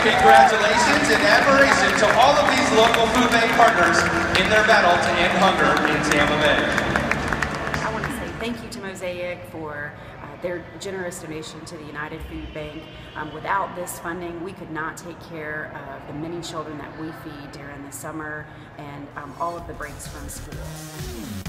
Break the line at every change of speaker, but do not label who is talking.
Congratulations and admiration to all of these local food bank partners in their battle to end hunger in Tampa Bay.
I want to say thank you to Mosaic for their generous donation to the United Food Bank. Without this funding, we could not take care of the many children that we feed during the summer and all of the breaks from school.